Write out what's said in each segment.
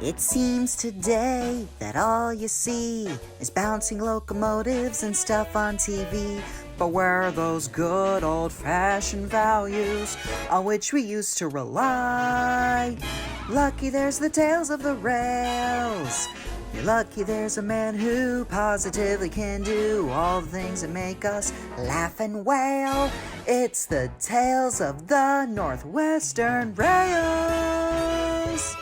It seems today that all you see is bouncing locomotives and stuff on TV. But where are those good old-fashioned values on which we used to rely? Lucky there's the tales of the rails. You're lucky there's a man who positively can do all the things that make us laugh and wail. It's the tales of the Northwestern Rails.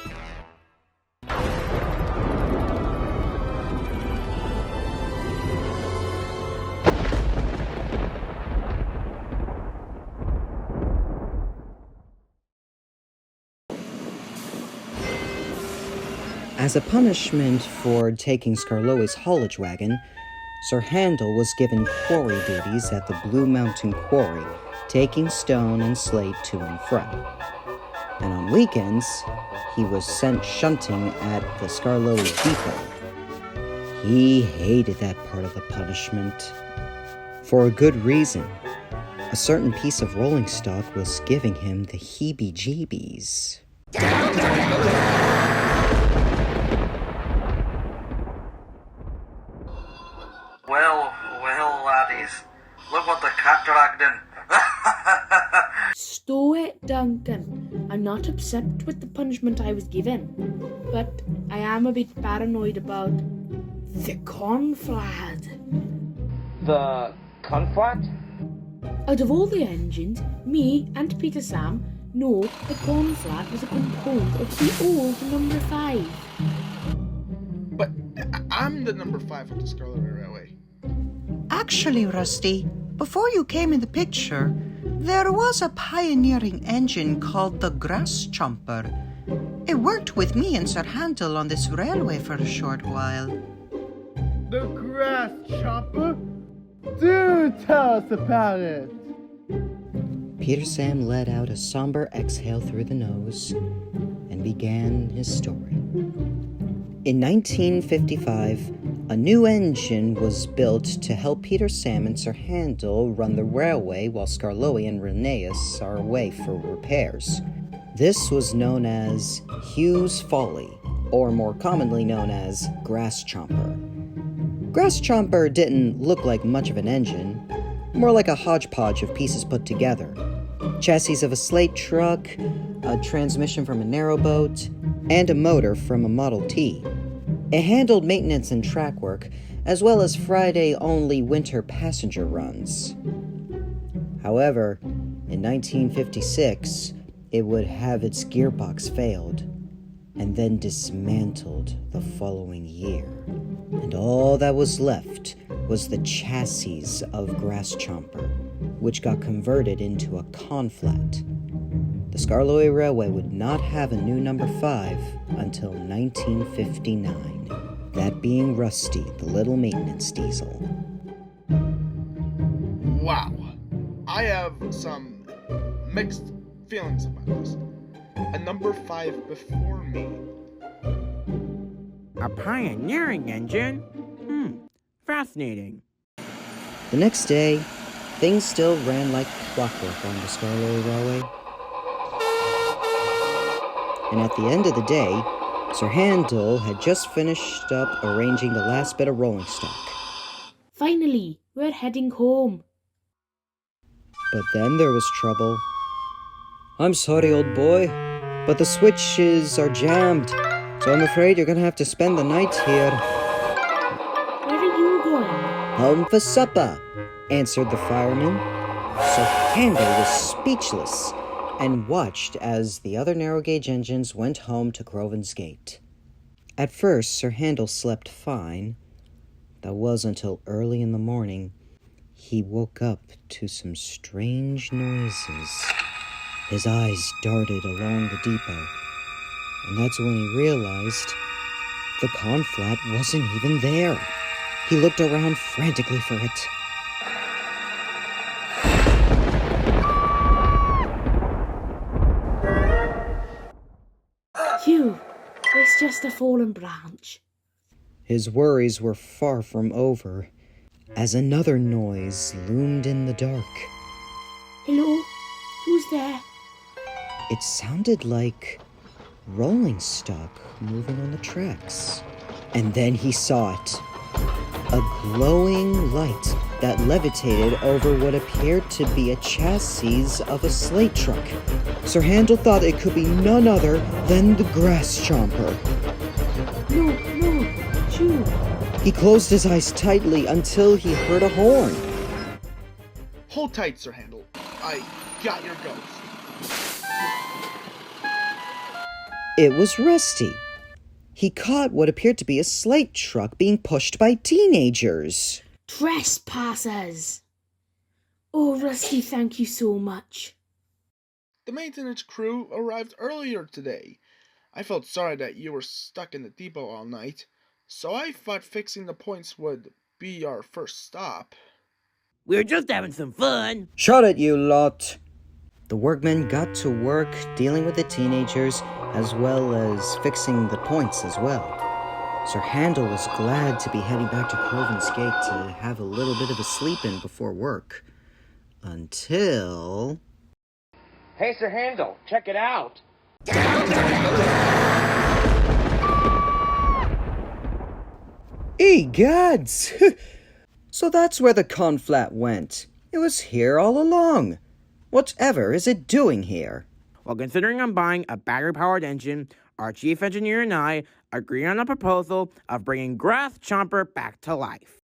As a punishment for taking Skarloey's haulage wagon, Sir Handel was given quarry duties at the Blue Mountain Quarry, taking stone and slate to and fro. And on weekends, he was sent shunting at the Skarloey Depot. He hated that part of the punishment. For a good reason. A certain piece of rolling stock was giving him the heebie-jeebies. Well, laddies, look what the cat dragged in. Stow it, Duncan. I'm not upset with the punishment I was given, but I am a bit paranoid about the conflat. The conflat? Out of all the engines, me and Peter Sam know the conflat was a component of the old number 5. But I'm the number 5 of the Skarloey Railway. Actually, Rusty, before you came in the picture, there was a pioneering engine called the Grass Chomper. It worked with me and Sir Handel on this railway for a short while. The Grass Chomper? Do tell us about it! Peter Sam let out a somber exhale through the nose and began his story. In 1955, a new engine was built to help Peter Sam and Sir Handel run the railway while Skarloey and Rheneas are away for repairs. This was known as Hugh's Folly, or more commonly known as Grass Chomper. Grass Chomper didn't look like much of an engine, more like a hodgepodge of pieces put together. Chassis of a slate truck, a transmission from a narrowboat, and a motor from a Model T. It handled maintenance and track work, as well as Friday-only winter passenger runs. However, in 1956, it would have its gearbox failed, and then dismantled the following year. And all that was left was the chassis of Grass Chomper, which got converted into a conflat. The Skarloey Railway would not have a new number 5 until 1959, that being Rusty, the little maintenance diesel. Wow. I have some mixed feelings about this. A number 5 before me. A pioneering engine? Fascinating. The next day, things still ran like clockwork on the Skarloey Railway. And at the end of the day, Sir Handel had just finished up arranging the last bit of rolling stock. Finally, we're heading home. But then there was trouble. I'm sorry, old boy, but the switches are jammed, so I'm afraid you're gonna have to spend the night here. Where are you going? Home for supper, answered the fireman. So Handel was speechless and watched as the other narrow-gauge engines went home to Groven's Gate. At first, Sir Handel slept fine. That was until early in the morning. He woke up to some strange noises. His eyes darted along the depot, and that's when he realized the conflat wasn't even there. He looked around frantically for it. Phew, it's just a fallen branch. His worries were far from over, as another noise loomed in the dark. Hello? Who's there? It sounded like rolling stock moving on the tracks. And then he saw it. A glowing light that levitated over what appeared to be a chassis of a slate truck. Sir Handel thought it could be none other than the Grass Chomper. No, shoo. He closed his eyes tightly until he heard a horn. Hold tight, Sir Handel. I got your ghost. It was Rusty. He caught what appeared to be a slate truck being pushed by teenagers. Trespassers! Oh, Rusty, thank you so much. The maintenance crew arrived earlier today. I felt sorry that you were stuck in the depot all night, so I thought fixing the points would be our first stop. We were just having some fun. Shut it, you lot! The workmen got to work dealing with the teenagers as well as fixing the points as well. Sir Handel was glad to be heading back to Croven's Gate to have a little bit of a sleep-in before work. Until... Hey, Sir Handel, check it out. Egads! So that's where the conflat went. It was here all along. Whatever is it doing here? Well, considering I'm buying a battery-powered engine, our chief engineer and I agreed on a proposal of bringing Grass Chomper back to life.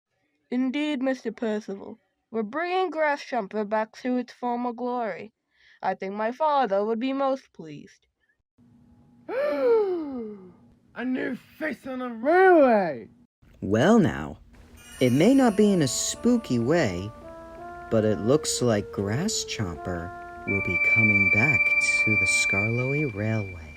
Indeed, Mr. Percival. We're bringing Grass Chomper back to its former glory. I think my father would be most pleased. A new face on the railway! Well now, it may not be in a spooky way, but it looks like Grass Chomper will be coming back to the Skarloey Railway.